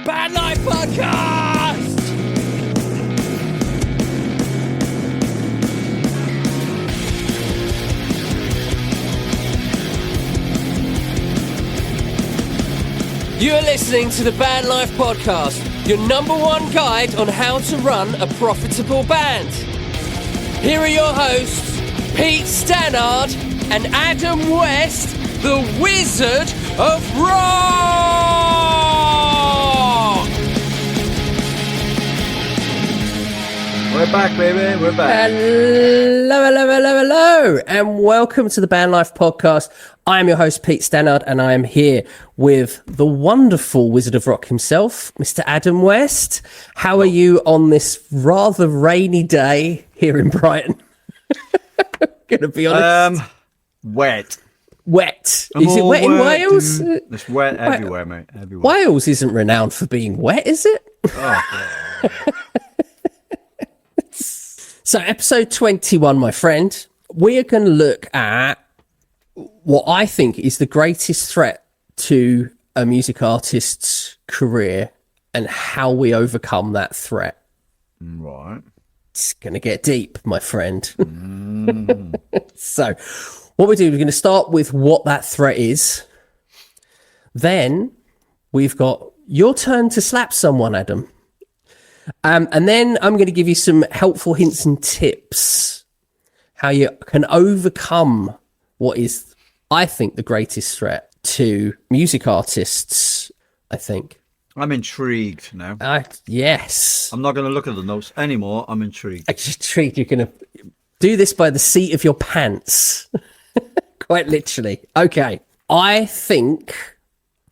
Band Life Podcast! You're listening to the Band Life Podcast, your number one guide on how to run a profitable band. Here are your hosts, Pete Stannard and Adam West, the Wizard of Rock! We're back, baby. We're back. Hello, and welcome to the Band Life Podcast. I am your host, Pete Stannard, and I am here with the wonderful Wizard of Rock himself, Mr. Adam West. How are you on this rather rainy day here in Brighton? Gonna be honest. Wet. Wet. Is it wet in Wales? It's wet everywhere, mate. Everywhere. Wales isn't renowned for being wet, is it? Oh, So, episode 21, my friend, we are going to look at what I think is the greatest threat to a music artist's career and how we overcome that threat. right. It's going to get deep, my friend. So, what we do, we're going to start with what that threat is. Then, we've got your turn to slap someone, Adam. And then I'm going to give you some helpful hints and tips how you can overcome what is, I think, the greatest threat to music artists, I think. I'm intrigued now. Yes. I'm not going to look at the notes anymore. I'm intrigued. I'm intrigued. You're going to do this by the seat of your pants. Quite literally. Okay. I think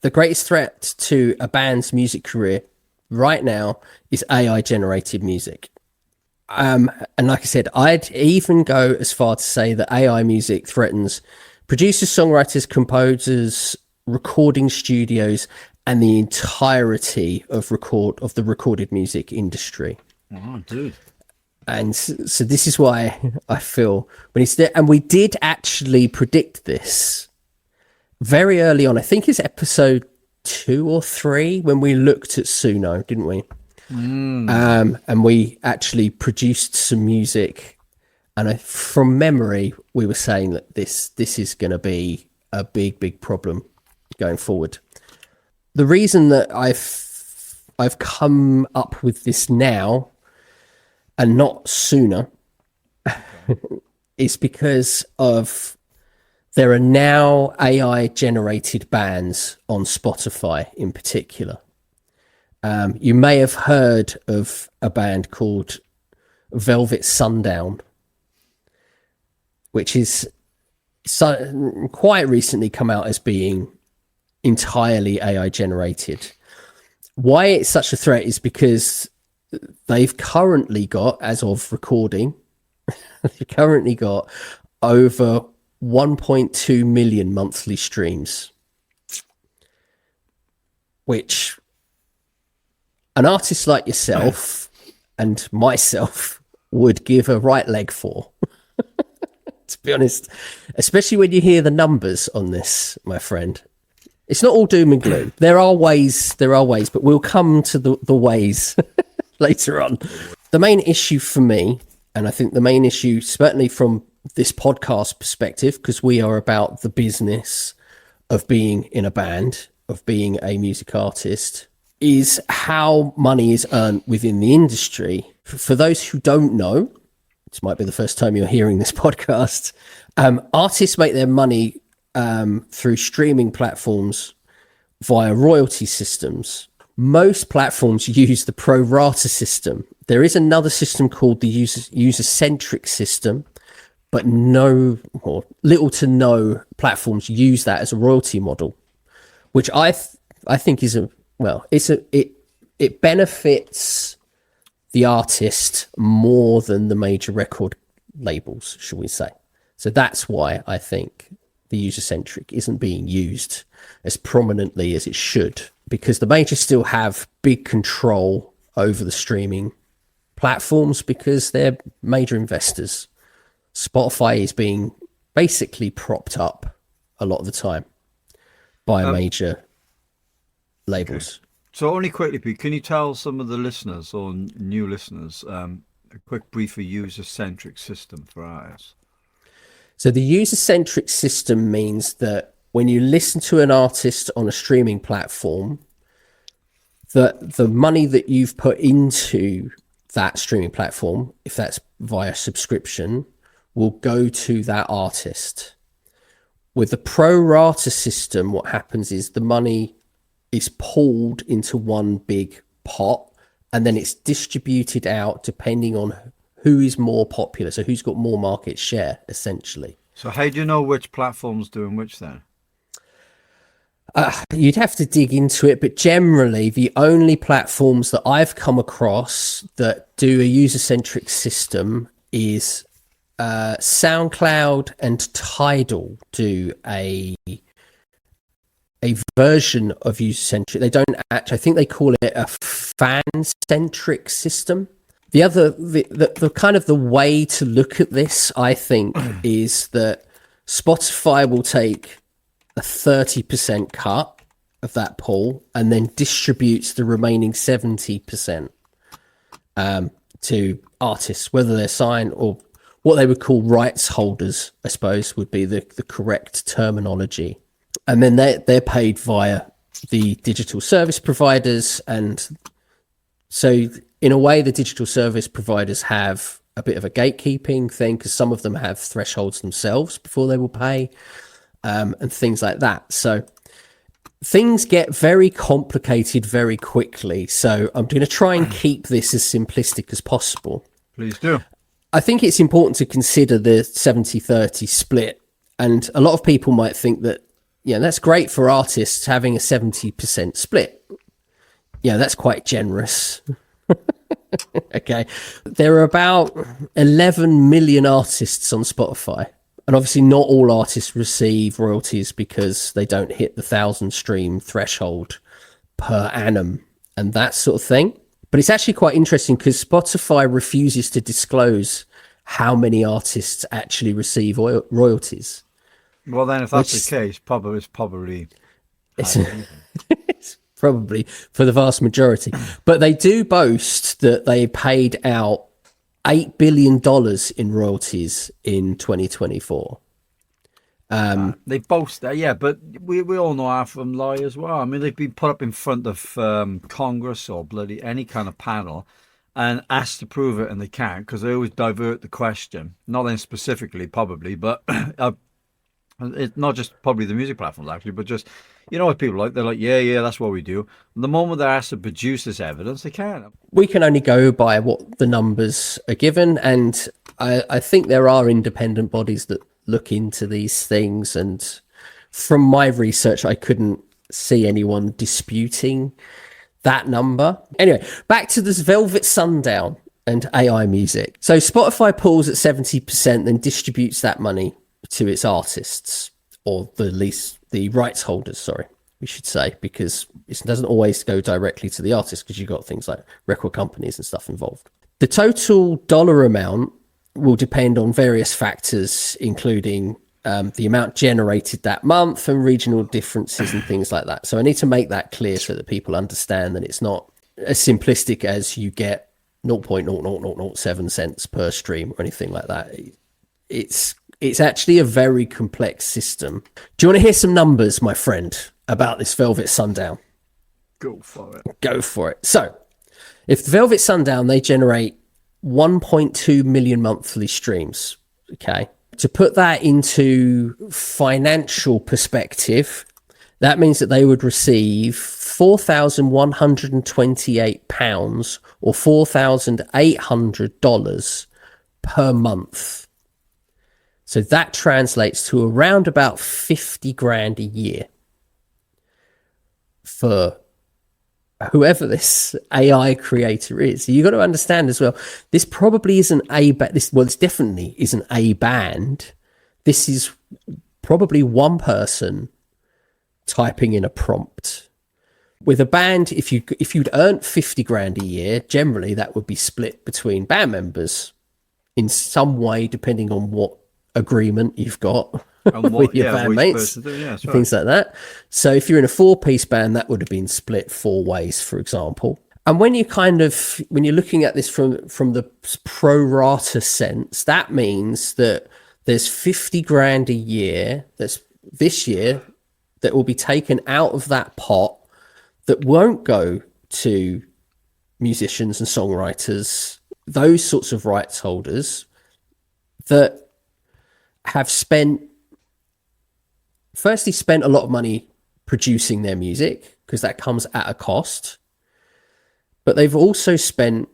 the greatest threat to a band's music career right now is AI generated music. And like I said, I'd even go as far to say that AI music threatens producers, songwriters, composers, recording studios, and the entirety of the recorded music industry. Oh, dude. And so this is why I feel when it's there, and we did actually predict this very early on. I think it's episode 2 or 3 when we looked at Suno, didn't we? And we actually produced some music, and from memory we were saying that this is going to be a big problem going forward. The reason that I've come up with this now and not sooner is because of there are now AI generated bands on Spotify in particular. You may have heard of a band called Velvet Sundown, which is quite recently come out as being entirely AI generated. Why it's such a threat is because they've currently got, as of recording, they've currently got over 1.2 million monthly streams, which an artist like yourself and myself would give a right leg for, to be honest, especially when you hear the numbers on this, my friend. It's not all doom and gloom. There are ways, but we'll come to the ways later on. The main issue for me, and I think the main issue, certainly from this podcast perspective, because we are about the business of being in a band, of being a music artist, is how money is earned within the industry. For those who don't know, this might be the first time you're hearing this podcast, artists make their money through streaming platforms via royalty systems. Most platforms use the pro rata system. There is another system called the user-centric system, but little to no platforms use that as a royalty model, which I think is it benefits the artist more than the major record labels, shall we say. So that's why I think the user-centric isn't being used as prominently as it should, because the majors still have big control over the streaming platforms because they're major investors. Spotify is being basically propped up a lot of the time by major labels. So only quickly, Pete, can you tell some of the listeners or new listeners a quick brief of user-centric system for artists? So the user-centric system means that when you listen to an artist on a streaming platform, the money that you've put into that streaming platform, if that's via subscription, will go to that artist. With the pro rata system, what happens is the money is pulled into one big pot, and then it's distributed out depending on who is more popular. So who's got more market share, essentially. So how do you know which platform's doing which then? You'd have to dig into it, but generally the only platforms that I've come across that do a user-centric system is SoundCloud and Tidal do a version of user-centric. They don't actually, I think they call it a fan-centric system. The kind of the way to look at this, I think, is that Spotify will take a 30% cut of that pool and then distributes the remaining 70% to artists, whether they're signed or what they would call rights holders, I suppose would be the correct terminology. And then they're paid via the digital service providers. And so in a way, the digital service providers have a bit of a gatekeeping thing because some of them have thresholds themselves before they will pay. And things like that. So things get very complicated very quickly. So I'm going to try and keep this as simplistic as possible. Please do. I think it's important to consider the 70-30 split. And a lot of people might think that, that's great for artists having a 70% split. Yeah, that's quite generous. Okay. There are about 11 million artists on Spotify. And obviously not all artists receive royalties because they don't hit the 1,000 stream threshold per annum and that sort of thing. But it's actually quite interesting because Spotify refuses to disclose how many artists actually receive royalties. Well, then if that's the case, it's probably it's probably for the vast majority. But they do boast that they paid out $8 billion in royalties in 2024. They boast that, yeah, but we all know half of them lie as well. I mean, they've been put up in front of Congress or bloody any kind of panel and asked to prove it, and they can't because they always divert the question. Not them specifically, probably, but it's not just probably the music platforms, actually, but just, what people like. They're like, yeah, that's what we do. And the moment they're asked to produce this evidence, they can't. We can only go by what the numbers are given. And I think there are independent bodies that look into these things. And from my research, I couldn't see anyone disputing that number. Anyway, back to this Velvet Sundown and AI music. So Spotify pulls at 70%, then distributes that money to its artists, or the rights holders, sorry, we should say, because it doesn't always go directly to the artist because you've got things like record companies and stuff involved. The total dollar amount will depend on various factors, including the amount generated that month and regional differences and things like that. So I need to make that clear so that people understand that it's not as simplistic as you get 0.00007 cents per stream or anything like that. It's actually a very complex system. Do you want to hear some numbers, my friend, about this Velvet Sundown? Go for it. Go for it. So, if the Velvet Sundown, they generate 1.2 million monthly streams, okay? To put that into financial perspective, that means that they would receive £4,128 or $4,800 per month. So that translates to around about 50 grand a year for whoever this AI creator is. So you got to understand as well, this probably isn't this definitely isn't a band. This is probably one person typing in a prompt. With a band, if you'd earned 50 grand a year, generally that would be split between band members in some way, depending on what agreement you've got. And with what, your yeah, what each bandmates, person do, yeah, that's right. things like that. So if you're in a 4-piece band, that would have been split 4 ways, for example. And when you're looking at this from the pro rata sense, that means that there's 50 grand a year that's this year that will be taken out of that pot that won't go to musicians and songwriters, those sorts of rights holders that have spent a lot of money producing their music, because that comes at a cost. But they've also spent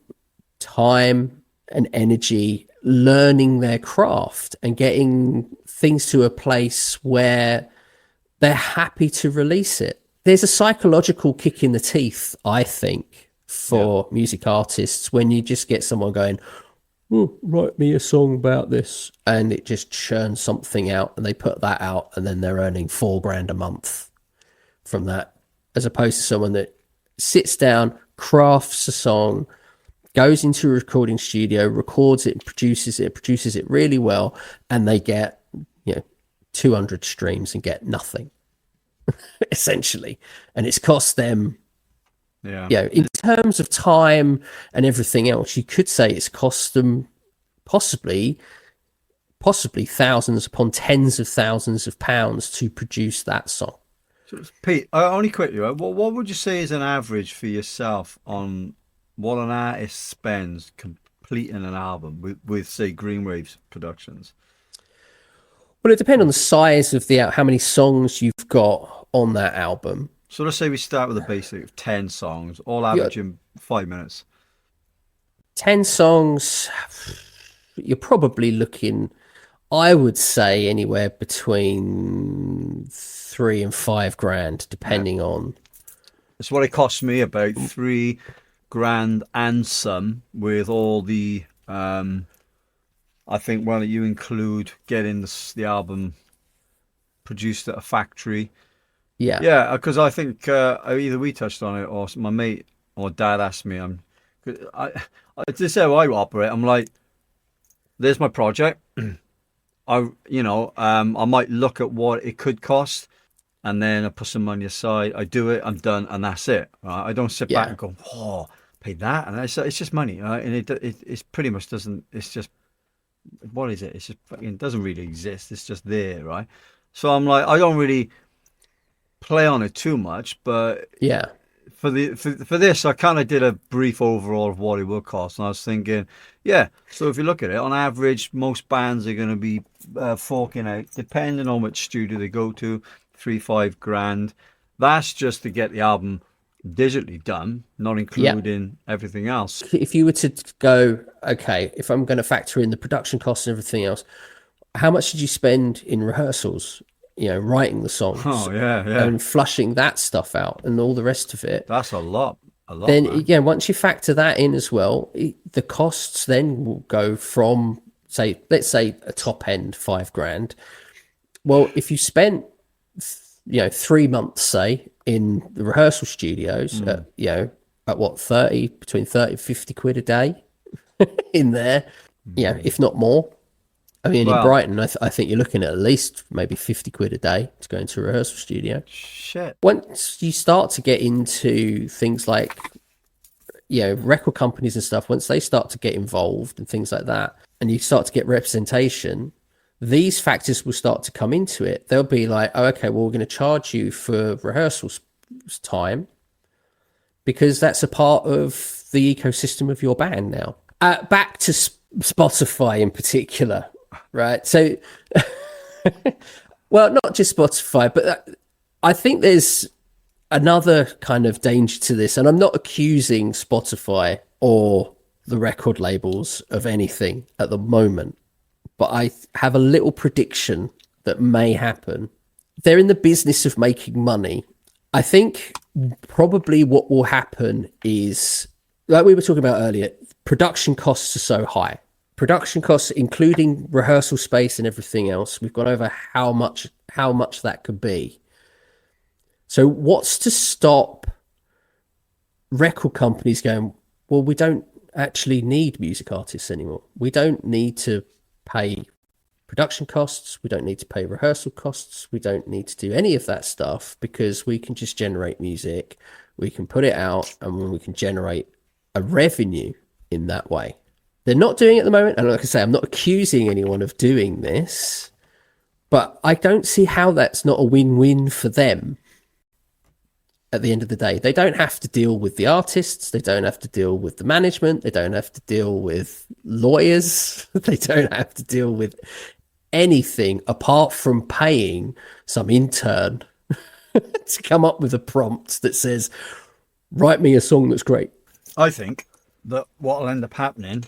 time and energy learning their craft and getting things to a place where they're happy to release it. There's a psychological kick in the teeth, I think, for music artists when you just get someone going, oh, write me a song about this, and it just churns something out, and they put that out, and then they're earning 4 grand a month from that, as opposed to someone that sits down, crafts a song, goes into a recording studio, records it, produces it really well, and they get 200 streams and get nothing essentially, and it's cost them in terms of time and everything else, you could say it's cost them possibly thousands upon tens of thousands of pounds to produce that song. So, Pete, only quickly, right? What would you say is an average for yourself on what an artist spends completing an album with say, Greenwaves Productions? Well, it depends on the size of how many songs you've got on that album. So let's say we start with a basic of 10 songs, all averaging 5 minutes. 10 songs, you're probably looking, I would say, anywhere between 3 and 5 grand, depending on. It's what it cost me, about 3 grand and some, with all the, I think, well, you include getting the album produced at a factory. Yeah, because I think either we touched on it or my mate or dad asked me. This is how I operate. I'm like, there's my project. I might look at what it could cost, and then I put some money aside. I do it. I'm done, and that's it. Right? I don't sit back and go, oh, pay that, and it's just money, right? And it pretty much doesn't. It's just, what is it? It's just fucking doesn't really exist. It's just there, right? So I'm like, I don't really play on it too much, but for this I kind of did a brief overall of what it will cost, and I was thinking, so if you look at it, on average most bands are going to be forking out, depending on which studio they go to, 3-5 grand. That's just to get the album digitally done, not including everything else. If you were to go, okay, if I'm going to factor in the production costs and everything else, how much did you spend in rehearsals, writing the songs, and flushing that stuff out and all the rest of it? That's a lot. Then man. again, once you factor that in as well, the costs then will go from, let's say a top end 5 grand. Well, if you spent 3 months, say, in the rehearsal studios at what, between 30 and 50 quid a day in there, if not more. I mean, in Brighton, I think you're looking at least maybe 50 quid a day to go into a rehearsal studio. Shit. Once you start to get into things like, record companies and stuff, once they start to get involved and things like that, and you start to get representation, these factors will start to come into it. They'll be like, oh, okay, well, we're going to charge you for rehearsal time because that's a part of the ecosystem of your band now. Back to Spotify in particular. Right. So, well, not just Spotify, but I think there's another kind of danger to this. And I'm not accusing Spotify or the record labels of anything at the moment, but I have a little prediction that may happen. They're in the business of making money. I think probably what will happen is, like we were talking about earlier, production costs are so high. Production costs, including rehearsal space and everything else, we've gone over how much that could be. So what's to stop record companies going, well, we don't actually need music artists anymore. We don't need to pay production costs. We don't need to pay rehearsal costs. We don't need to do any of that stuff because we can just generate music. We can put it out and we can generate a revenue in that way. They're not doing it at the moment. And like I say, I'm not accusing anyone of doing this, but I don't see how that's not a win-win for them. At the end of the day, they don't have to deal with the artists. They don't have to deal with the management. They don't have to deal with lawyers. They don't have to deal with anything apart from paying some intern to come up with a prompt that says, write me a song that's great. I think that what will end up happening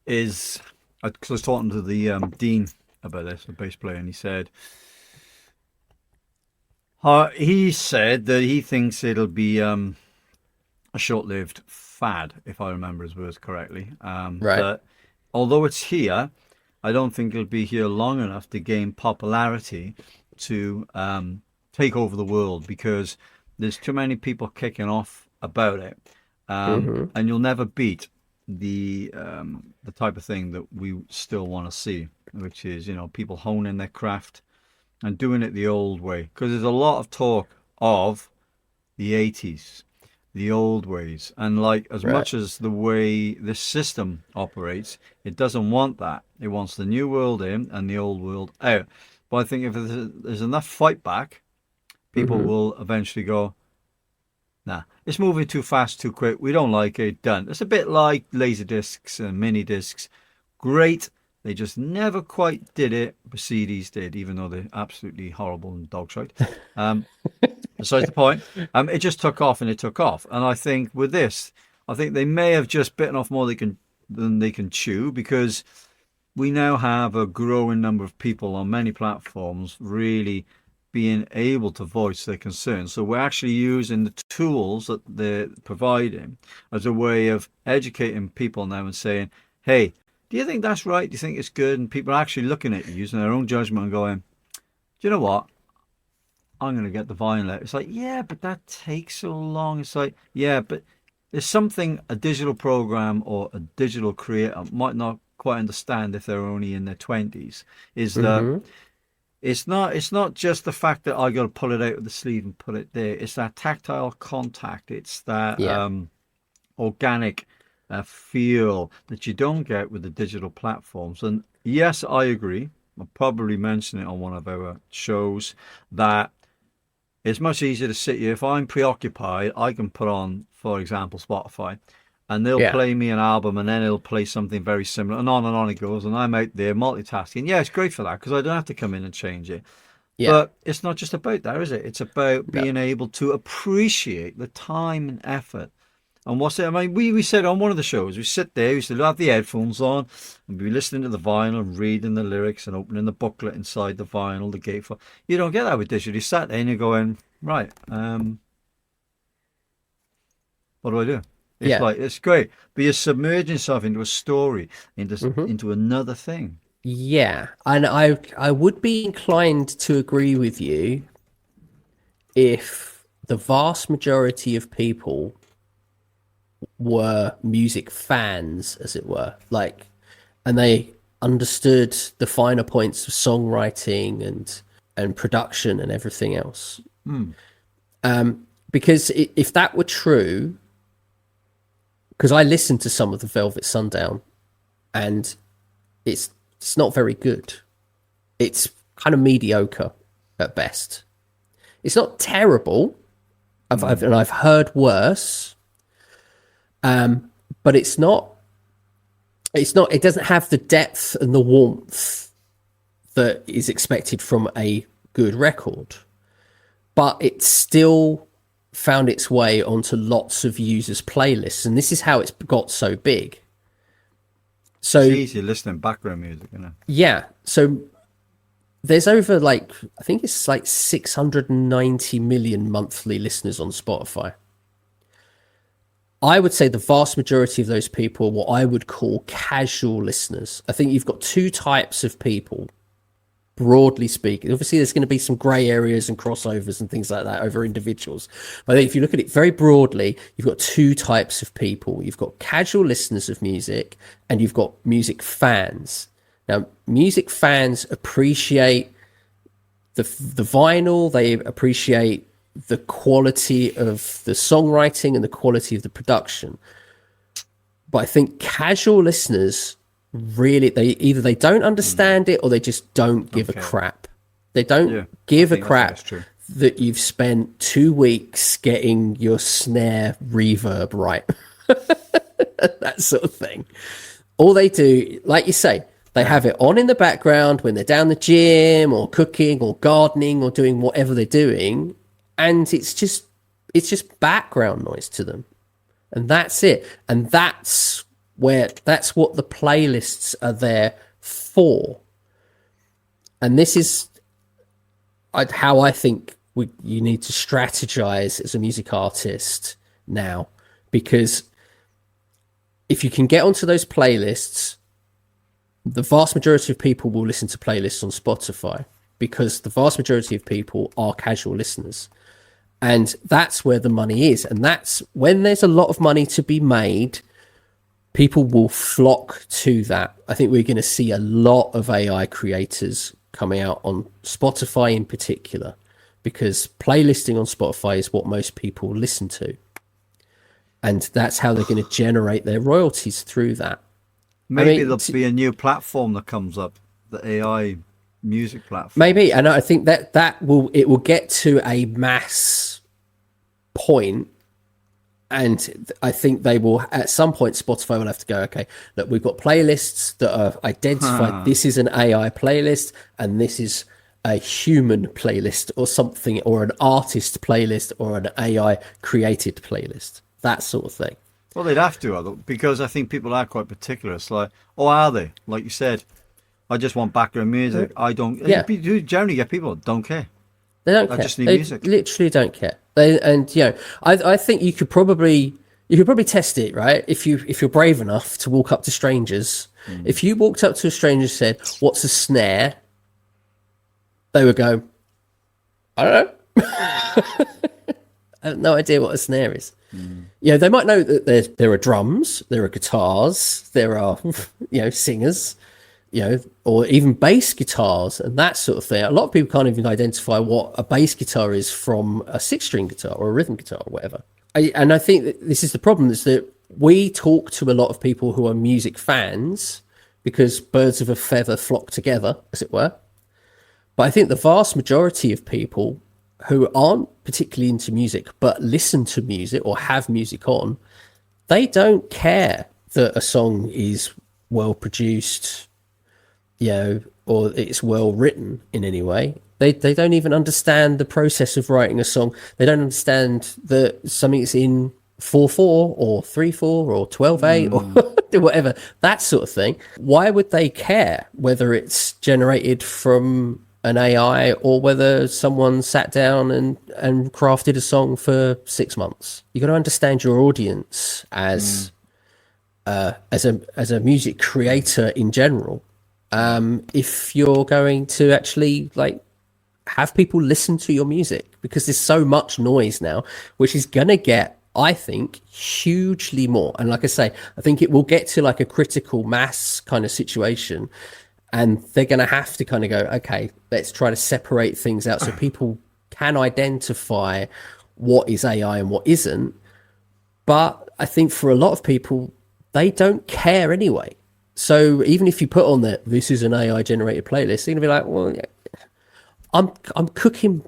is, because I was talking to the dean about this, the bass player, and he said that he thinks it'll be a short-lived fad, if I remember his words correctly. Right. That although it's here, I don't think it'll be here long enough to gain popularity to take over the world, because there's too many people kicking off about it, and you'll never beat the type of thing that we still want to see, which is, you know, people honing their craft and doing it the old way. Because there's a lot of talk of the 80s, the old ways, and like as much as the way this system operates, it doesn't want that. It wants the new world in and the old world out. But I think if there's enough fight back, people will eventually go, nah, it's moving too fast, too quick. We don't like it. Done. It's a bit like laser discs and mini discs. Great. They just never quite did it. But CDs did, even though they're absolutely horrible and dog shite. Besides the point, it just took off and it took off. And I think with this, I think they may have just bitten off more than they can chew, because we now have a growing number of people on many platforms really being able to voice their concerns. So we're actually using the tools that they're providing as a way of educating people now and saying, hey, do you think that's right? Do you think it's good? And people are actually looking at you using their own judgment and going, do you know what? I'm going to get the vinyl out. It's like, yeah, but that takes so long. It's like, yeah, but there's something a digital program or a digital creator might not quite understand if they're only in their 20s, is that it's not just the fact that I got to pull it out of the sleeve and put it there. It's that tactile contact. It's that organic feel that you don't get with the digital platforms. And yes, I agree. I'll probably mention it on one of our shows that it's much easier to sit here. If I'm preoccupied, I can put on, for example, Spotify, and they'll play me an album, and then it'll play something very similar, and on it goes, and I'm out there multitasking. Yeah, it's great for that, because I don't have to come in and change it. Yeah. But it's not just about that, is it? It's about being able to appreciate the time and effort. And what's it? I mean, we said on one of the shows, we sit there, we used to have the headphones on, and be listening to the vinyl and reading the lyrics and opening the booklet inside the vinyl, the gatefold. You don't get that with digital. You sat there and you're going, right, what do I do? It's like, it's great, but you're submerging yourself into a story, into another thing. Yeah, and I would be inclined to agree with you if the vast majority of people were music fans, as it were, like, and they understood the finer points of songwriting and production and everything else. Because if that were true, because I listened to some of the Velvet Sundown, and it's not very good. It's kind of mediocre at best. It's not terrible. I've heard worse. But it doesn't have the depth and the warmth that is expected from a good record, but it still found its way onto lots of users' playlists, and this is how it's got so big. So it's easy listening background music, you know. Yeah, so there's over I think it's 690 million monthly listeners on Spotify. I would say the vast majority of those people are what I would call casual listeners. I think you've got two types of people, broadly speaking. Obviously, there's going to be some grey areas and crossovers and things like that over individuals. But I think if you look at it very broadly, you've got two types of people. You've got casual listeners of music, and you've got music fans. Now, music fans appreciate the vinyl, they appreciate the quality of the songwriting and the quality of the production. But I think casual listeners really, they don't understand it, or they just don't give a crap. They don't give a crap that you've spent 2 weeks getting your snare reverb right. That sort of thing. All they do, like you say, they have it on in the background when they're down the gym or cooking or gardening or doing whatever they're doing, and it's just background noise to them. And that's it. And that's what the playlists are there for. And this is how I think you need to strategize as a music artist now, because if you can get onto those playlists, the vast majority of people will listen to playlists on Spotify, because the vast majority of people are casual listeners. And that's where the money is. And that's when there's a lot of money to be made, people will flock to that. I think we're going to see a lot of AI creators coming out on Spotify in particular, because playlisting on Spotify is what most people listen to. And that's how they're going to generate their royalties through that. Maybe there'll be a new platform that comes up, the AI music platform. Maybe, and I think that will get to a mass point, and I think they will at some point. Spotify will have to go, okay, look, we've got playlists that are identified. This is an AI playlist, and this is a human playlist, or something, or an artist playlist, or an AI created playlist. That sort of thing. Well, they'd have to, because I think people are quite particular. It's like, are they? Like you said, I just want background music. I don't. Yeah. You generally get people that don't care. They don't care. Just need they music. Literally don't care. I think you could probably test it, right? If you're brave enough to walk up to strangers. If you walked up to a stranger and said, "What's a snare?" They would go, "I don't know." I have no idea what a snare is. They might know that there are drums, there are guitars, there are singers, or even bass guitars and that sort of thing. A lot of people can't even identify what a bass guitar is from a 6-string guitar or a rhythm guitar or whatever. And I think that this is the problem, is that we talk to a lot of people who are music fans because birds of a feather flock together, as it were. But I think the vast majority of people who aren't particularly into music but listen to music or have music on, they don't care that a song is well produced, or it's well written in any way. They don't even understand the process of writing a song. They don't understand that something's in 4/4 or 3/4 or 12/8 or whatever, that sort of thing. Why would they care whether it's generated from an AI or whether someone sat down and crafted a song for 6 months? You got to understand your audience as a music creator in general. If you're going to actually have people listen to your music, because there's so much noise now, which is going to get, I think, hugely more. And like I say, I think it will get to a critical mass kind of situation. And they're going to have to kind of go, okay, let's try to separate things out so people can identify what is AI and what isn't. But I think for a lot of people, they don't care anyway. So even if you put on that, this is an AI generated playlist, they're going to be like, well, I'm cooking,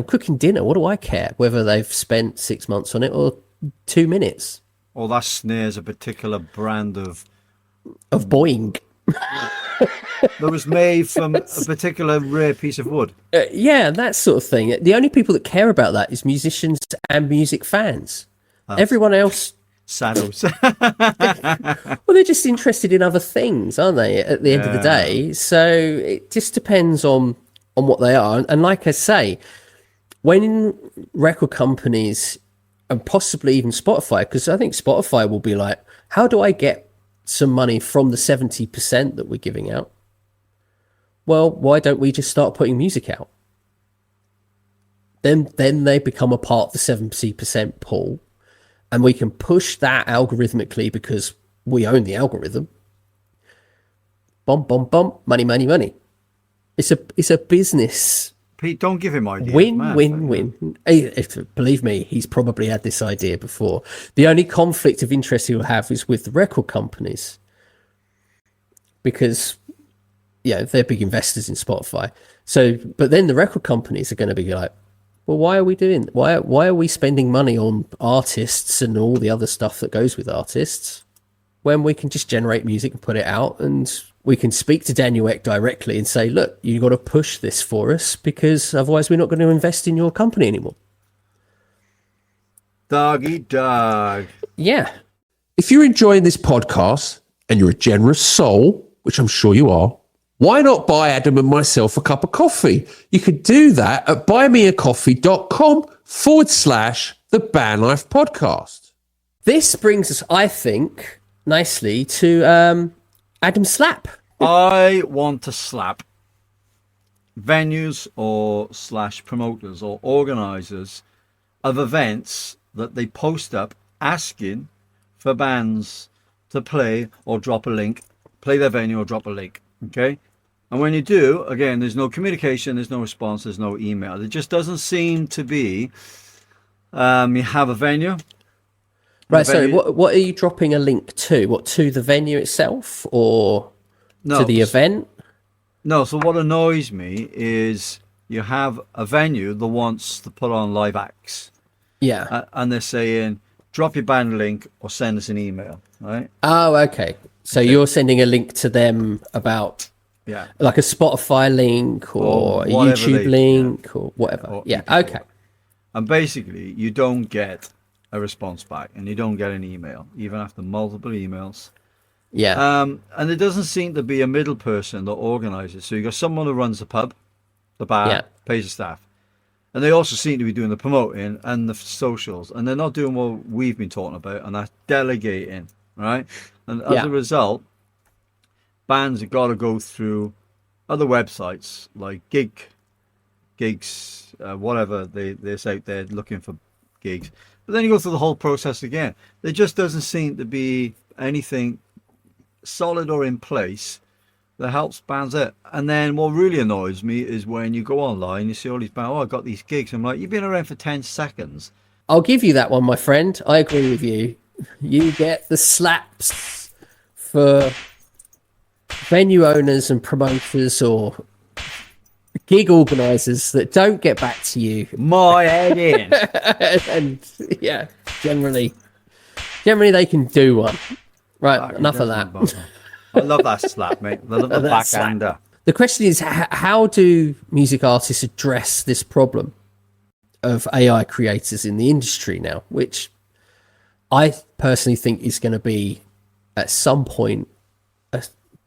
cooking dinner. What do I care whether they've spent 6 months on it or 2 minutes? Or that snare's a particular brand of Boeing. That was made from a particular rare piece of wood. That sort of thing. The only people that care about that is musicians and music fans. Everyone else, saddles. Well, they're just interested in other things, aren't they? At the end of the day, so it just depends on what they are. And like I say, when record companies and possibly even Spotify, because I think Spotify will be like, how do I get some money from the 70% that we're giving out? Well, why don't we just start putting music out? Then they become a part of the 70% pool, and we can push that algorithmically because we own the algorithm. Bum, bum, bum. Money, money, money. It's a business. Pete, don't give him ideas. Win, man. win, win. Believe me, he's probably had this idea before. The only conflict of interest he'll have is with the record companies, because they're big investors in Spotify. So, but then the record companies are going to be like, well, why are we spending money on artists and all the other stuff that goes with artists when we can just generate music and put it out, and we can speak to Daniel Ek directly and say, look, you got to push this for us, because otherwise we're not going to invest in your company anymore. Doggy dog. Yeah. If you're enjoying this podcast and you're a generous soul, which I'm sure you are, why not buy Adam and myself a cup of coffee? You could do that at buymeacoffee.com/The Band Life Podcast. This brings us, I think, nicely to Adam Slap. I want to slap venues or / promoters or organisers of events that they post up asking for bands to play or drop a link, play their venue or drop a link, okay? And when you do, again, there's no communication, there's no response, there's no email. It just doesn't seem to be, you have a venue. Right, sorry, what are you dropping a link to? What, to the venue itself or to the event? No, so what annoys me is you have a venue that wants to put on live acts. Yeah. And they're saying, drop your band link or send us an email, right? Oh, okay. So you're sending a link to them about... Yeah, like a Spotify link or a YouTube link or whatever. Or okay. And basically, you don't get a response back, and you don't get an email, even after multiple emails. Yeah. And there doesn't seem to be a middle person that organises. So you got someone who runs the pub, the bar, pays the staff, and they also seem to be doing the promoting and the socials, and they're not doing what we've been talking about, and that's delegating, right? And as a result, bands have got to go through other websites like gigs, whatever they're out there looking for gigs. But then you go through the whole process again. There just doesn't seem to be anything solid or in place that helps bands out. And then what really annoys me is when you go online, you see all these bands, I got these gigs. I'm like, you've been around for 10 seconds. I'll give you that one, my friend. I agree with you. You get the slaps for venue owners and promoters or gig organisers that don't get back to you. My head in. And generally they can do one. Right, enough of that. I love that slap, mate. I love the backhander. The question is, how do music artists address this problem of AI creators in the industry now, which I personally think is going to be at some point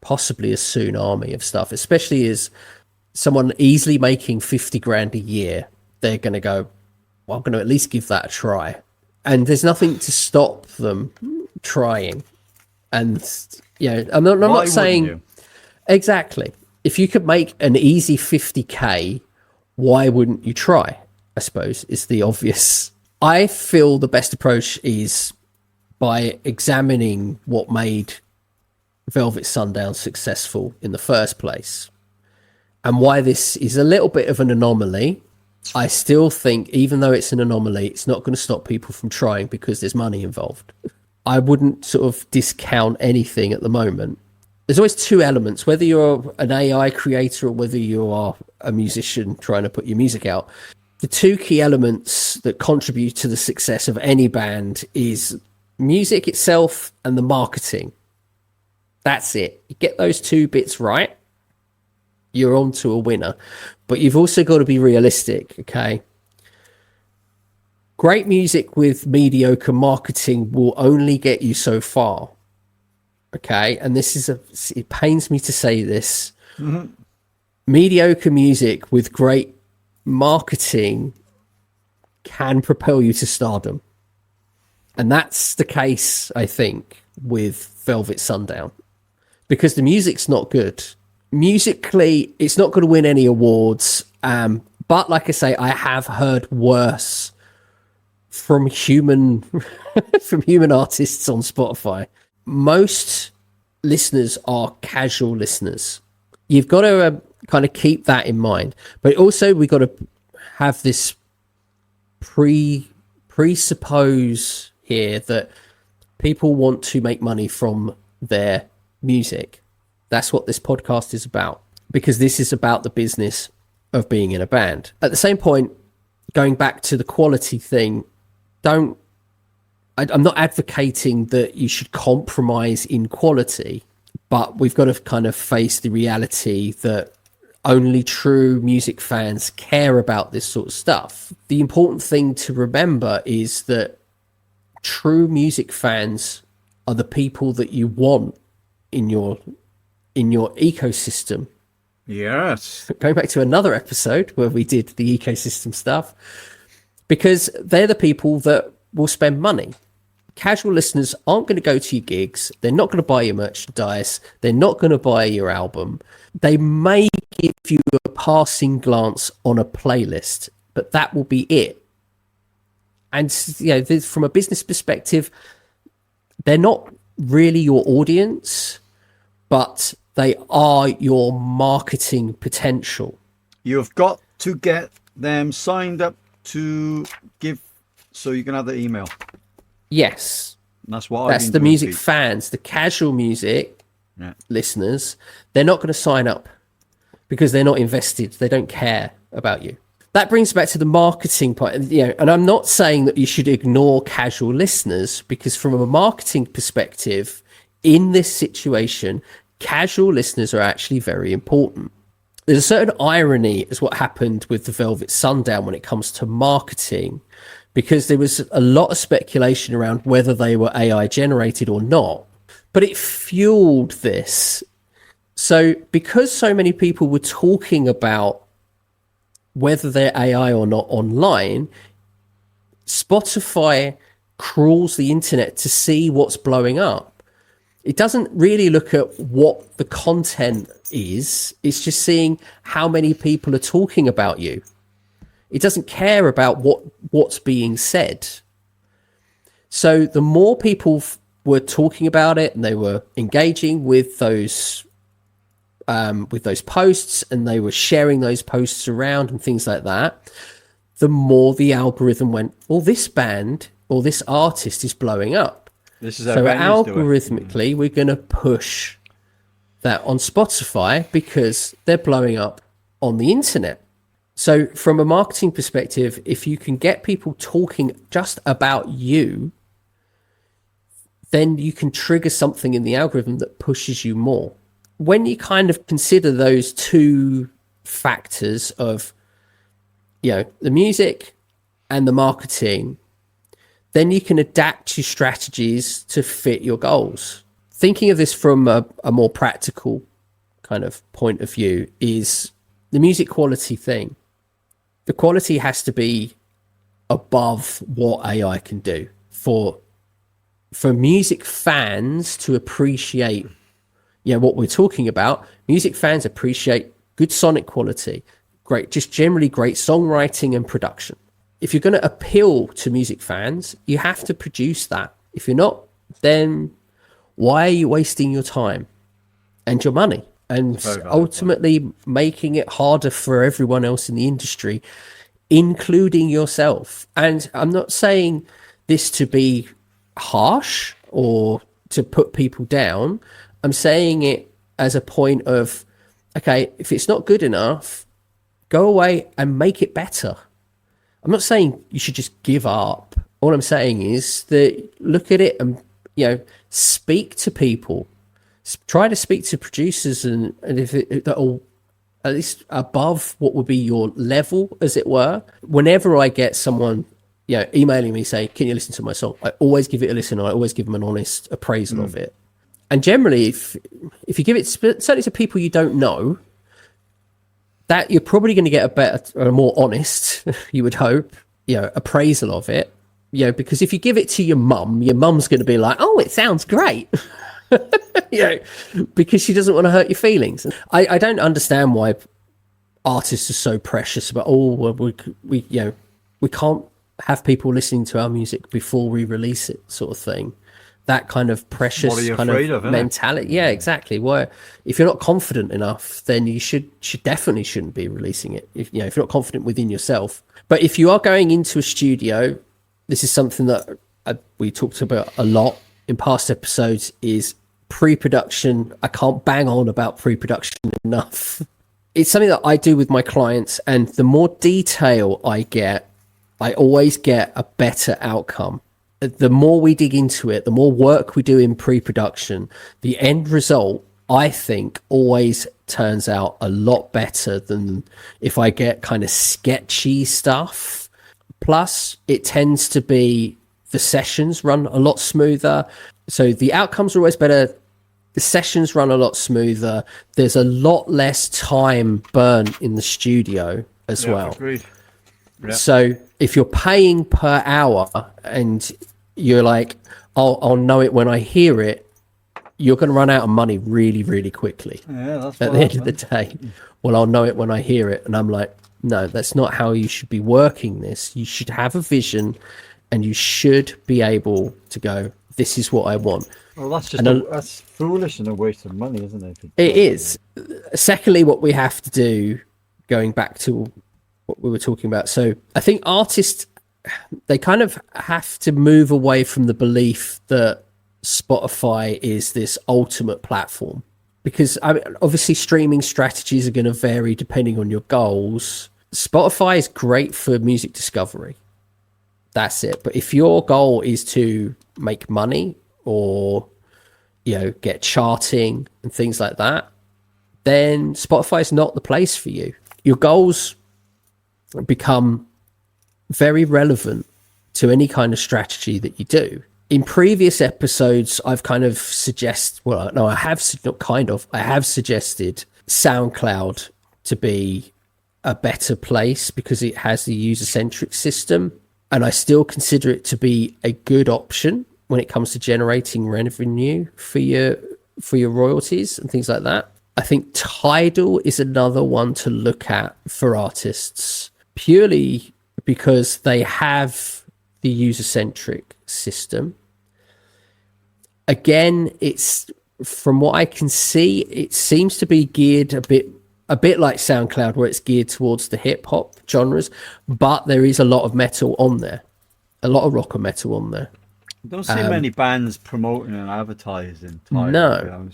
possibly a tsunami of stuff, especially as someone easily making 50 grand a year, they're going to go, well, I'm going to at least give that a try. And there's nothing to stop them trying. And, I'm not saying exactly. If you could make an easy 50K, why wouldn't you try? I suppose is the obvious. I feel the best approach is by examining what made Velvet Sundown successful in the first place and why this is a little bit of an anomaly. I still think, even though it's an anomaly, it's not going to stop people from trying because there's money involved. I wouldn't sort of discount anything at the moment. There's always two elements, whether you're an AI creator or whether you are a musician trying to put your music out. The two key elements that contribute to the success of any band is music itself and the marketing. That's it. You get those two bits right, you're on to a winner. But you've also got to be realistic, okay? Great music with mediocre marketing will only get you so far, okay? And it pains me to say this. Mm-hmm. Mediocre music with great marketing can propel you to stardom. And that's the case, I think, with Velvet Sundown. Because the music's not good. Musically, it's not going to win any awards. But like I say, I have heard worse from human artists on Spotify. Most listeners are casual listeners. You've got to kind of keep that in mind. But also, we've got to have this presuppose here that people want to make money from their music. That's what this podcast is about, because this is about the business of being in a band. At the same point, going back to the quality thing, I'm not advocating that you should compromise in quality, but we've got to kind of face the reality that only true music fans care about this sort of stuff. The important thing to remember is that true music fans are the people that you want in your ecosystem. Yes. Going back to another episode where we did the ecosystem stuff, because they're the people that will spend money. Casual listeners aren't going to go to your gigs. They're not going to buy your merchandise. They're not going to buy your album. They may give you a passing glance on a playlist, but that will be it. And from a business perspective, they're not really your audience, but they are your marketing potential. You've got to get them signed up to give, so you can have their email. Yes. That's what That's the music fans, the casual music listeners. They're not going to sign up because they're not invested. They don't care about you. That brings back to the marketing part. And I'm not saying that you should ignore casual listeners, because from a marketing perspective, in this situation, casual listeners are actually very important. There's a certain irony as what happened with the Velvet Sundown when it comes to marketing, because there was a lot of speculation around whether they were AI generated or not, but it fueled this. So because so many people were talking about whether they're AI or not online, Spotify crawls the internet to see what's blowing up. It doesn't really look at what the content is. It's just seeing how many people are talking about you. It doesn't care about what's being said. So the more people were talking about it and they were engaging with those posts, and they were sharing those posts around and things like that, the more the algorithm went, well, this band or this artist is blowing up. This is so algorithmically, we're going to push that on Spotify because they're blowing up on the internet. So from a marketing perspective, if you can get people talking just about you, then you can trigger something in the algorithm that pushes you more. When you kind of consider those two factors of, the music and the marketing, then you can adapt your strategies to fit your goals. Thinking of this from a more practical kind of point of view is the music quality thing. The quality has to be above what AI can do for music fans to appreciate what we're talking about. Music fans appreciate good sonic quality, just generally great songwriting and production. If you're going to appeal to music fans, you have to produce that. If you're not, then why are you wasting your time and your money and ultimately making it harder for everyone else in the industry, including yourself? And I'm not saying this to be harsh or to put people down. I'm saying it as a point of, okay, if it's not good enough, go away and make it better. I'm not saying you should just give up. All I'm saying is that look at it and, speak to people. Try to speak to producers and if that are at least above what would be your level, as it were. Whenever I get someone, emailing me say, can you listen to my song? I always give it a listen. I always give them an honest appraisal of it. And generally, if you give it, certainly to people you don't know, that you're probably going to get a better, or a more honest, you would hope, appraisal of it. Because if you give it to your mum's going to be like, oh, it sounds great. Because she doesn't want to hurt your feelings. I don't understand why artists are so precious about, we can't have people listening to our music before we release it, sort of thing. that kind of precious What are you kind afraid of of, innit? mentality. Yeah, exactly. Where if you're not confident enough, then you should definitely shouldn't be releasing it. If you're not confident within yourself. But if you are going into a studio, this is something that we talked about a lot in past episodes, is pre-production. I can't bang on about pre-production enough. It's something that I do with my clients, and the more detail I get, I always get a better outcome. The more we dig into it, the more work we do in pre-production, the end result, I think, always turns out a lot better than if I get kind of sketchy stuff. Plus, it tends to be the sessions run a lot smoother. So the outcomes are always better. The sessions run a lot smoother. There's a lot less time burnt in the studio as well. Agreed. Yeah. So if you're paying per hour and you're like, I'll know it when I hear it, you're going to run out of money really, really quickly. Yeah, that's at the end of the day. Well, I'll know it when I hear it. And I'm like, no, that's not how you should be working this. You should have a vision and you should be able to go, this is what I want. Well, that's just that's foolish and a waste of money, isn't it? It is. Secondly, what we have to do, going back to what we were talking about. So I think artists, they kind of have to move away from the belief that Spotify is this ultimate platform, because obviously streaming strategies are going to vary depending on your goals. Spotify is great for music discovery. That's it. But if your goal is to make money or, get charting and things like that, then Spotify is not the place for you. Your goals become very relevant to any kind of strategy that you do. In previous episodes, I've kind of I have suggested SoundCloud to be a better place because it has the user-centric system, and I still consider it to be a good option when it comes to generating revenue for your royalties and things like that. I think Tidal is another one to look at for artists, purely because they have the user-centric system. Again, it's, from what I can see, it seems to be geared a bit like SoundCloud, where it's geared towards the hip-hop genres, but there is a lot of metal on there, a lot of rock and metal on there. I don't see many bands promoting and advertising Tidal. No.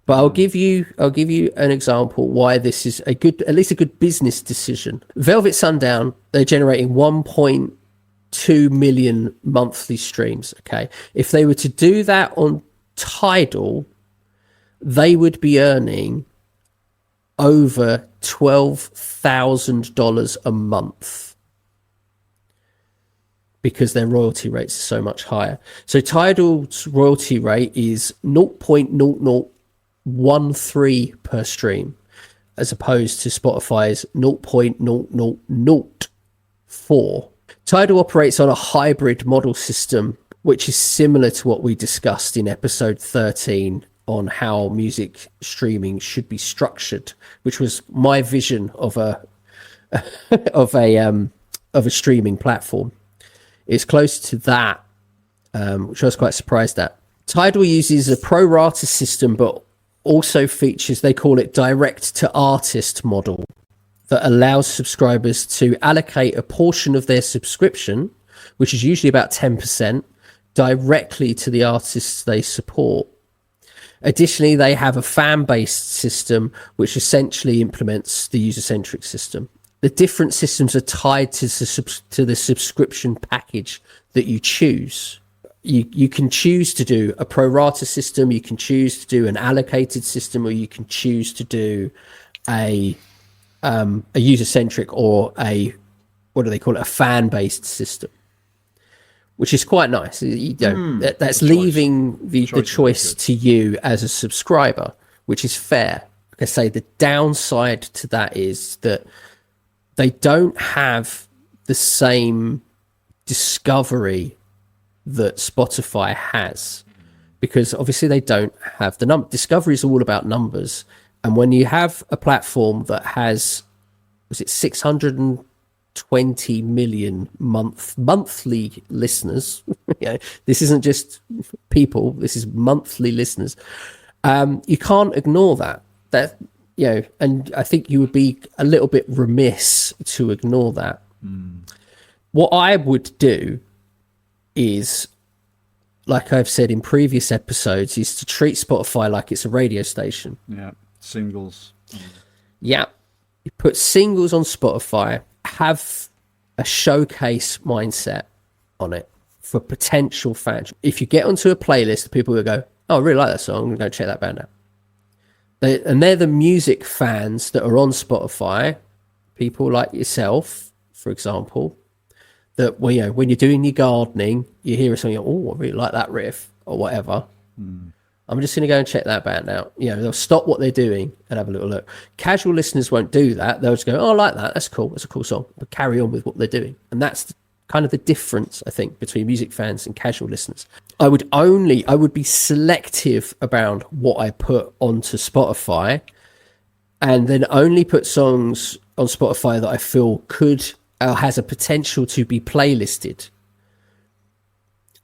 But I'll give you an example why this is at least a good business decision. Velvet Sundown, they're generating 1.2 million monthly streams. Okay, if they were to do that on Tidal, they would be earning over $12,000 a month because their royalty rates are so much higher. So Tidal's royalty rate is 0.0013 per stream, as opposed to Spotify's 0.0004. Tidal operates on a hybrid model system, which is similar to what we discussed in episode 13 on how music streaming should be structured, which was my vision of a streaming platform. It's close to that, which I was quite surprised at. Tidal uses a pro rata system, but also features, they call it direct to artist model, that allows subscribers to allocate a portion of their subscription, which is usually about 10%, directly to the artists they support. Additionally, they have a fan-based system, which essentially implements the user-centric system. The different systems are tied to the subscription package that you choose. You can choose to do a pro rata system, you can choose to do an allocated system, or you can choose to do a user-centric or a fan-based system, which is quite nice. That's leaving the choice to you as a subscriber, which is fair. Like I say, the downside to that is that they don't have the same discovery that Spotify has, because obviously they don't have the number. Discovery is all about numbers. And when you have a platform that has, was it 600 20 million monthly listeners. This isn't just people, this is monthly listeners. You can't ignore that, and I think you would be a little bit remiss to ignore that. What I would do is, like I've said in previous episodes, is to treat Spotify like it's a radio station. Yeah, singles. Yeah, you put singles on Spotify, have a showcase mindset on it for potential fans. If you get onto a playlist, people will go, oh, I really like that song, I'm going to go check that band out. They're the music fans that are on Spotify, people like yourself, for example, that when you're doing your gardening, you hear a song, oh, I really like that riff or whatever. I'm just going to go and check that band out. They'll stop what they're doing and have a little look. Casual listeners won't do that. They'll just go, oh, I like that. That's cool. That's a cool song. But carry on with what they're doing. And that's kind of the difference, I think, between music fans and casual listeners. I would be selective about what I put onto Spotify, and then only put songs on Spotify that I feel could has a potential to be playlisted.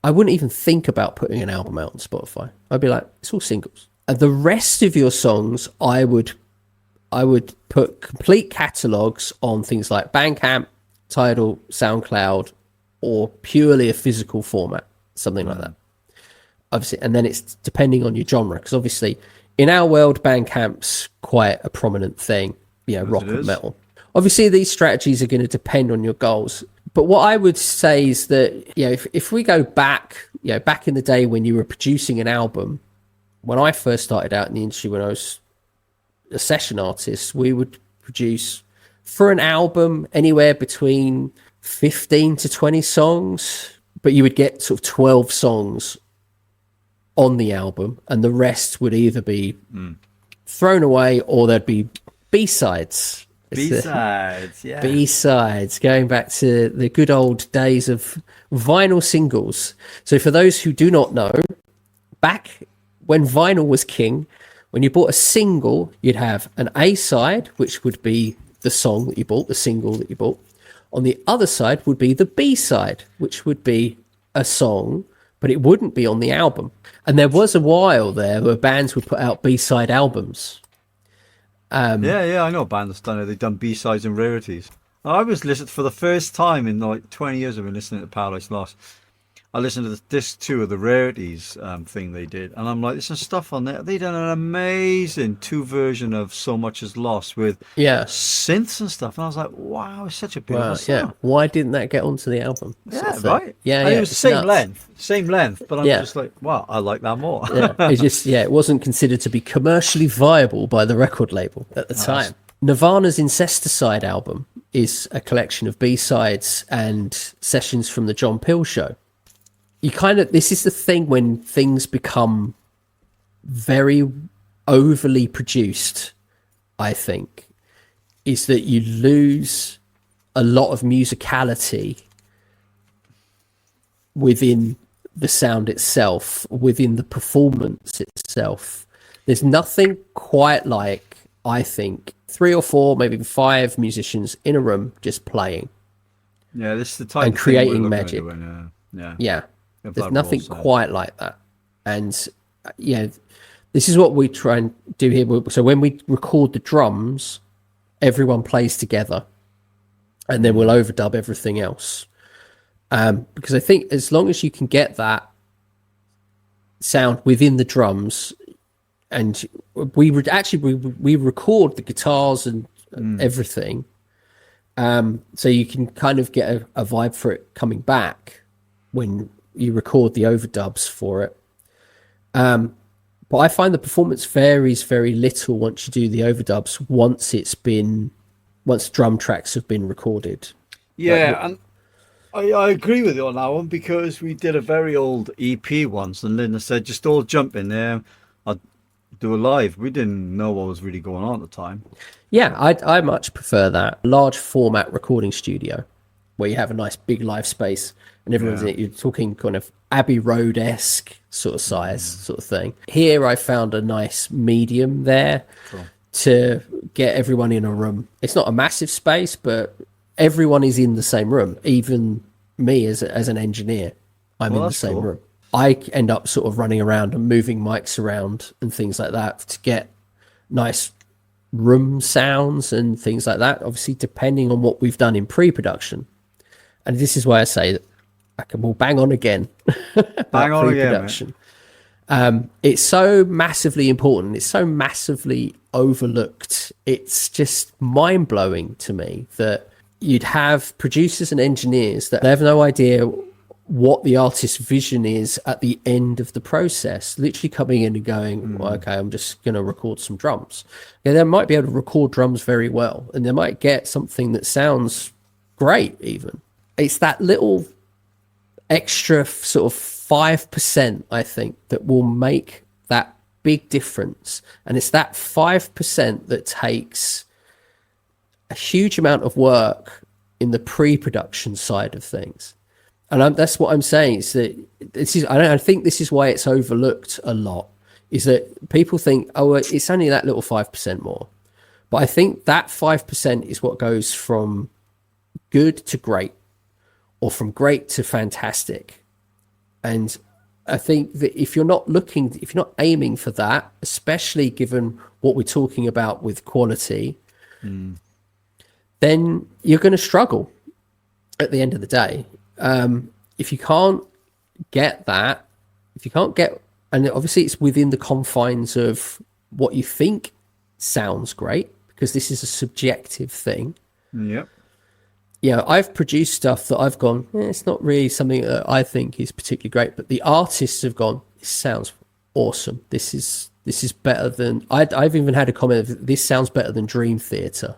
I wouldn't even think about putting an album out on Spotify. I'd be like, it's all singles. And the rest of your songs, I would put complete catalogues on things like Bandcamp, Tidal, SoundCloud, or purely a physical format, something like that. Obviously, and then it's depending on your genre, because obviously in our world, Bandcamp's quite a prominent thing, rock and metal. Obviously, these strategies are going to depend on your goals. But what I would say is that, if we go back, back in the day when you were producing an album, when I first started out in the industry, when I was a session artist, we would produce for an album anywhere between 15 to 20 songs, but you would get sort of 12 songs on the album, and the rest would either be thrown away or there'd be B-sides. B-sides, yeah. B-sides, going back to the good old days of vinyl singles. So for those who do not know, back when vinyl was king, when you bought a single, you'd have an A-side, which would be the song that you bought, the single that you bought. On the other side would be the B-side, which would be a song, but it wouldn't be on the album. And there was a while there where bands would put out B-side albums. I know a band that's done it. They've done B-sides and rarities. I was listening for the first time in like 20 years. I've been listening to Paradise Lost. I listened to disc 2 of the rarities thing they did, and I'm like, there's some stuff on there. They done an amazing 2 version of So Much Is Lost with synths and stuff, and I was like, wow, it's such a beautiful song. Yeah, why didn't that get onto the album? Right. And it was the same length, but I'm just like, wow, I like that more. It wasn't considered to be commercially viable by the record label at the time. Nirvana's Incesticide album is a collection of B-sides and sessions from the John Peel Show. This is the thing when things become very overly produced, I think, is that you lose a lot of musicality within the sound itself, within the performance itself. There's nothing quite like, I think, 3 or 4, maybe 5 musicians in a room just playing. Yeah, this is the type and of creating magic. Yeah. There's nothing quite like that. And this is what we try and do here. So when we record the drums, everyone plays together, and then we'll overdub everything else. Because I think as long as you can get that sound within the drums, and we record the guitars and everything, so you can kind of get a vibe for it coming back when you record the overdubs for it. But I find the performance varies very little once you do the overdubs, once drum tracks have been recorded. Yeah, and I agree with you on that one, because we did a very old EP once, and Linda said, just all jump in there, I'll do a live. We didn't know what was really going on at the time. Yeah, I much prefer that. Large format recording studio, where you have a nice big live space, and everyone's in it. You're talking kind of Abbey Road-esque sort of size sort of thing. Here I found a nice medium there to get everyone in a room. It's not a massive space, but everyone is in the same room, even me as an engineer. I'm in the same room. I end up sort of running around and moving mics around and things like that to get nice room sounds and things like that, obviously depending on what we've done in pre-production. And this is why I say that we'll bang on again. Bang on pre-production again. It's so massively important. It's so massively overlooked. It's just mind-blowing to me that you'd have producers and engineers that have no idea what the artist's vision is at the end of the process, literally coming in and going, well, okay, I'm just going to record some drums. Yeah, they might be able to record drums very well, and they might get something that sounds great even. It's that little extra sort of 5%, I think, that will make that big difference. And it's that 5% that takes a huge amount of work in the pre-production side of things. And that's what I'm saying, is that I think this is why it's overlooked a lot, is that people think, oh, it's only that little 5% more. But I think that 5% is what goes from good to great, or from great to fantastic. And I think that if you're not aiming for that, especially given what we're talking about with quality, then you're going to struggle at the end of the day. If you can't get that, and obviously it's within the confines of what you think sounds great, because this is a subjective thing. Yep. Yeah, I've produced stuff that I've gone, it's not really something that I think is particularly great, but the artists have gone, this sounds awesome. This is better than, I've even had a comment of, this sounds better than Dream Theater.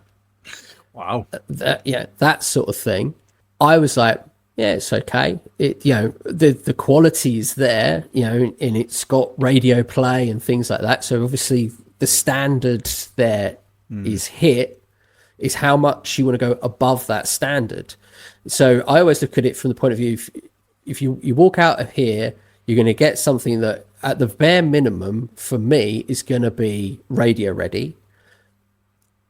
Wow. That sort of thing. I was like, yeah, it's okay. The quality is there, and it's got radio play and things like that. So obviously the standard there is hit. Is how much you want to go above that standard. So I always look at it from the point of view, if you walk out of here, you're going to get something that at the bare minimum for me is going to be radio ready.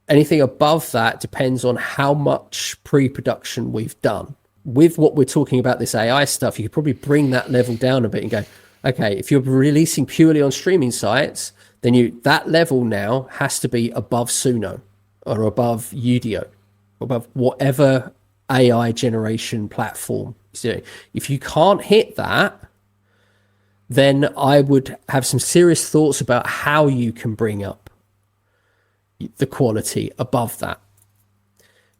Anything above that depends on how much pre-production we've done. With what we're talking about, this AI stuff, you could probably bring that level down a bit and go, okay, if you're releasing purely on streaming sites, then that level now has to be above Suno, or above Udio, above whatever AI generation platform is doing. If you can't hit that, then I would have some serious thoughts about how you can bring up the quality above that.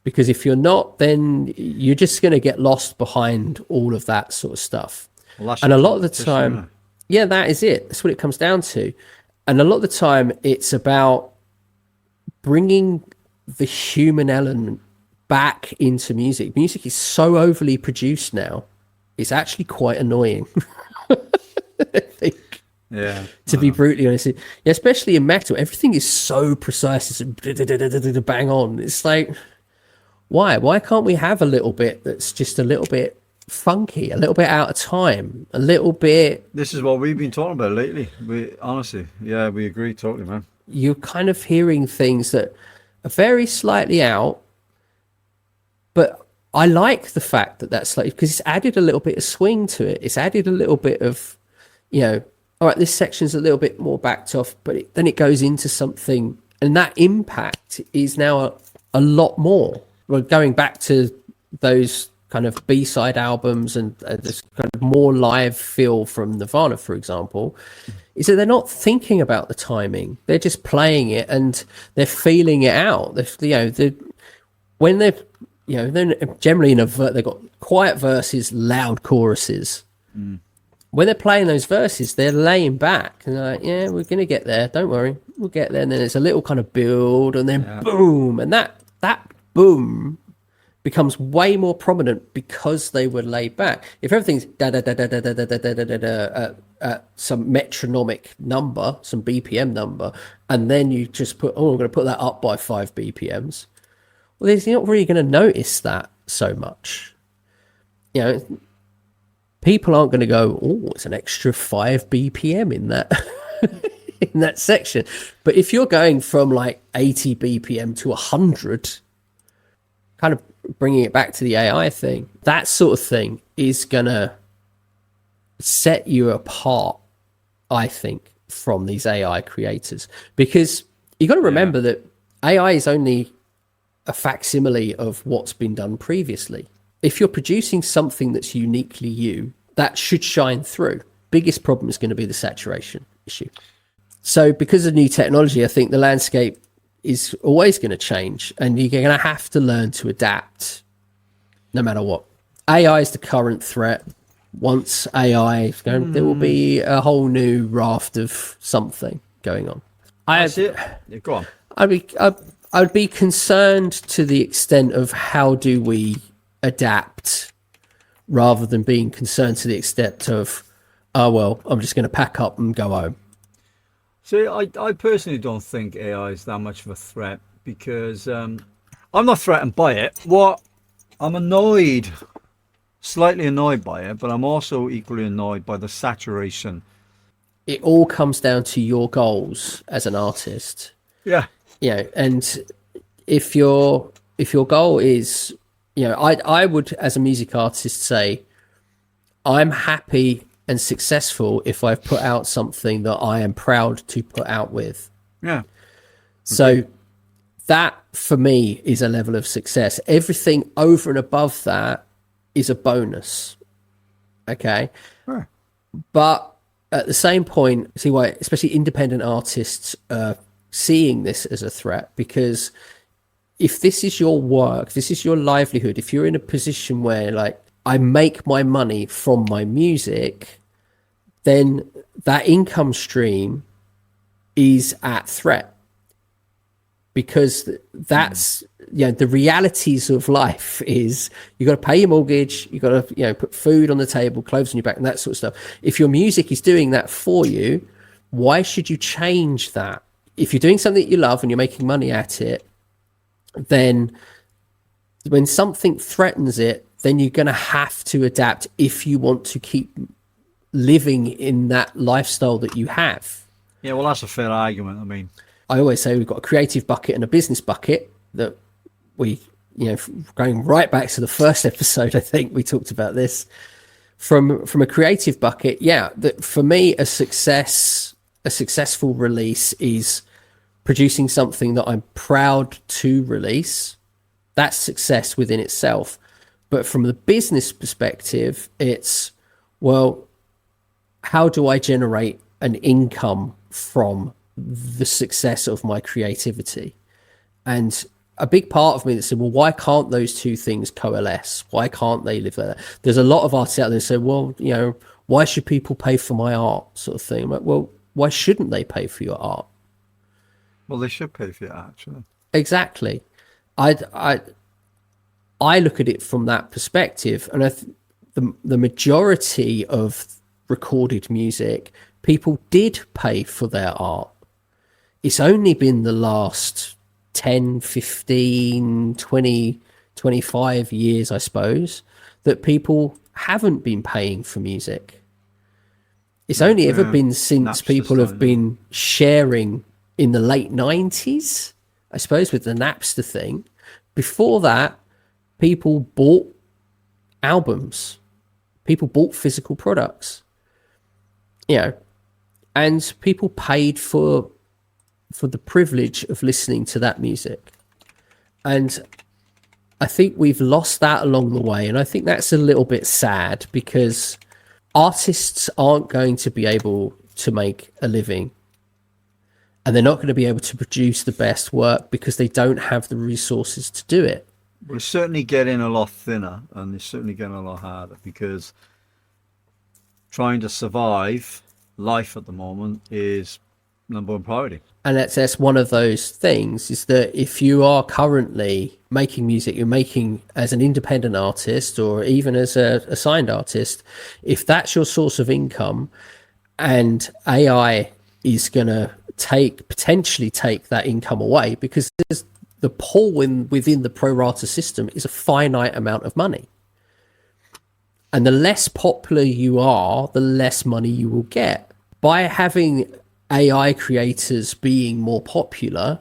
Because if you're not, then you're just going to get lost behind all of that sort of stuff. Well, and a lot of the time, that is it. That's what it comes down to. And a lot of the time, it's about bringing the human element back into music. Music is so overly produced now, it's actually quite annoying. I think. Yeah. To be brutally honest, especially in metal, everything is so precise. It's bang on. It's like, why can't we have a little bit that's just a little bit funky, a little bit out of time, a little bit? This is what we've been talking about lately. We agree totally, man. You're kind of hearing things that are very slightly out, but I like the fact that that's like, because it's added a little bit of swing to it. It's added a little bit of, all right, this section's a little bit more backed off, but then it goes into something, and that impact is now a lot more. Well, going back to those kind of B-side albums and this kind of more live feel from Nirvana, for example, is that they're not thinking about the timing. They're just playing it and they're feeling it out. When they're generally they've got quiet verses, loud choruses. When they're playing those verses, they're laying back and they're like, yeah, we're going to get there. Don't worry, we'll get there. And then there's a little kind of build, and then boom, and that boom becomes way more prominent because they were laid back. If everything's da da da da da da da da da da da at some metronomic number, some BPM number, and then you just put, I'm going to put that up by 5 BPMs. Well, you're not really going to notice that so much. People aren't going to go, oh, it's an extra 5 BPM in that in that section. But if you're going from like 80 BPM to 100, kind of bringing it back to the AI thing, that sort of thing is going to set you apart, I think, from these AI creators. Because you got to remember that AI is only a facsimile of what's been done previously. If you're producing something that's uniquely you, that should shine through. Biggest problem is going to be the saturation issue. So because of new technology, I think the landscape is always going to change, and you're going to have to learn to adapt no matter what. AI is the current threat. Once AI is going, there will be a whole new raft of something going on. That's it. Yeah, go on. I'd be concerned to the extent of how do we adapt, rather than being concerned to the extent of, oh, well, I'm just going to pack up and go home. See, I personally don't think AI is that much of a threat, because I'm not threatened by it. I'm annoyed, slightly annoyed by it, but I'm also equally annoyed by the saturation. It all comes down to your goals as an artist. Yeah. And if your goal is, I would, as a music artist, say, I'm happy and successful if I've put out something that I am proud to put out with. Yeah. So that, for me, is a level of success. Everything over and above that is a bonus. Okay. Sure. But at the same point, see why, especially independent artists are seeing this as a threat, because if this is your work, this is your livelihood, if you're in a position where, like, I make my money from my music, then that income stream is at threat, because that's the realities of life is you got to pay your mortgage, you got to put food on the table, clothes on your back, and that sort of stuff. If your music is doing that for you, why should you change that? If you're doing something that you love and you're making money at it, then when something threatens it, then you're going to have to adapt if you want to keep living in that lifestyle that you have. Yeah, well, that's a fair argument. I mean, I always say we've got a creative bucket and a business bucket that we, going right back to the first episode, I think we talked about this. From a creative bucket, that for me, a successful release is producing something that I'm proud to release. That's success within itself. But from the business perspective, it's, well, how do I generate an income from the success of my creativity? And a big part of me that said, well, why can't those two things coalesce? Why can't they live like that? There's a lot of artists out there that say, well, why should people pay for my art, sort of thing? I'm like, well, why shouldn't they pay for your art? Well, they should pay for it, actually. Exactly. I look at it from that perspective, and the majority of recorded music, people did pay for their art. It's only been the last 10, 15, 20, 25 years, I suppose, that people haven't been paying for music. It's only ever been since people have been sharing in the late 90s, I suppose, with the Napster thing. Before that, people bought albums, people bought physical products, and people paid for the privilege of listening to that music. And I think we've lost that along the way, and I think that's a little bit sad, because artists aren't going to be able to make a living, and they're not going to be able to produce the best work because they don't have the resources to do it. We're certainly getting a lot thinner, and it's certainly getting a lot harder, because trying to survive life at the moment is number one priority. And that's one of those things, is that if you are currently making music, you're making as an independent artist or even as a signed artist, if that's your source of income and AI is going to potentially take that income away, because there's the pool within the pro rata system is a finite amount of money. And the less popular you are, the less money you will get. By having AI creators being more popular,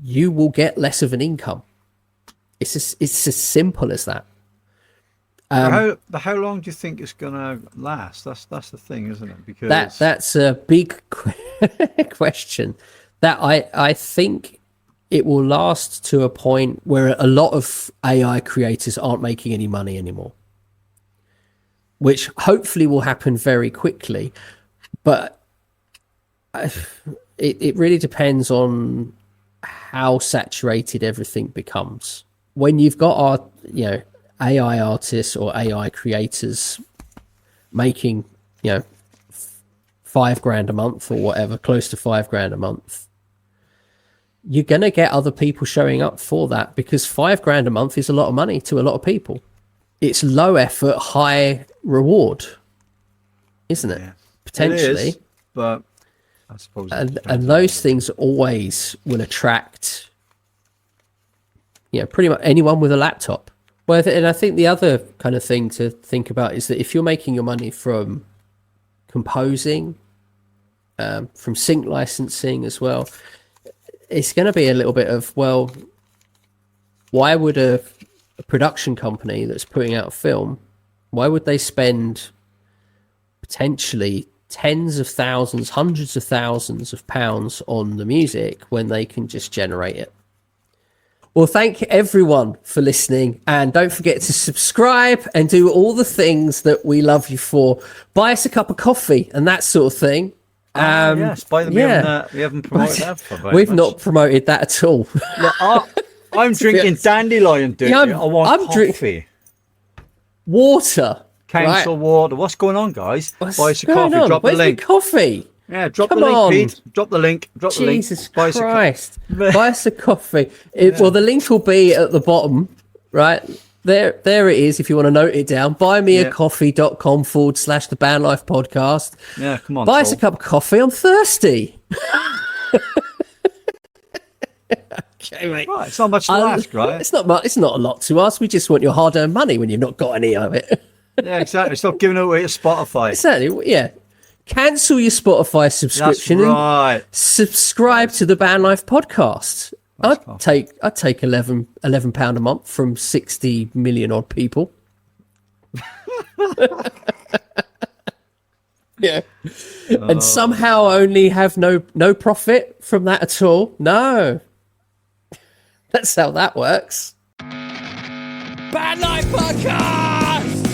you will get less of an income. It's as simple as that. How long do you think it's gonna last? That's the thing, isn't it? Because that's a big question. That I think it will last to a point where a lot of AI creators aren't making any money anymore, which hopefully will happen very quickly. But it really depends on how saturated everything becomes. When you've got AI artists or AI creators making, $5,000 a month or whatever, close to $5,000 a month, you're going to get other people showing up for that, because $5,000 a month is a lot of money to a lot of people. It's low effort, high reward, isn't it? Yeah. Potentially. It is, but I suppose. And those things always will attract, pretty much anyone with a laptop. Well, and I think the other kind of thing to think about is that if you're making your money from composing, from sync licensing as well, it's going to be a little bit of, well, why would a production company that's putting out a film, why would they spend potentially tens of thousands, hundreds of thousands of pounds on the music when they can just generate it? Well, thank everyone for listening, and don't forget to subscribe and do all the things that we love you for. Buy us a cup of coffee and that sort of thing. Yes, by the way, we haven't promoted that for very We've much. not promoted that at all. Look, I'm drinking dandelion, dude. Yeah, I want coffee. Water. Council water. What's going on, guys? Buy us a going coffee. on? Drop Where's the link. the coffee? Yeah, drop Come the link, on. Pete. Drop the link. Jesus Buy us a Christ. Buy us a coffee. Well, the link will be at the bottom, right? There it is if you want to note it down. buymeacoffee.com/the Band Life podcast. Yeah, come on. Buy us a cup of coffee. I'm thirsty. Okay, mate. Right, it's not much to ask, right? It's not much. It's not a lot to ask. We just want your hard-earned money when you've not got any of it. Yeah, exactly. Stop giving it away to Spotify. Exactly. Yeah. Cancel your Spotify subscription. That's right. And subscribe to the Band Life podcast. I'd take £11 a month from 60 million odd people. Yeah. And somehow only have no profit from that at all. No. That's how that works. Band Life podcast.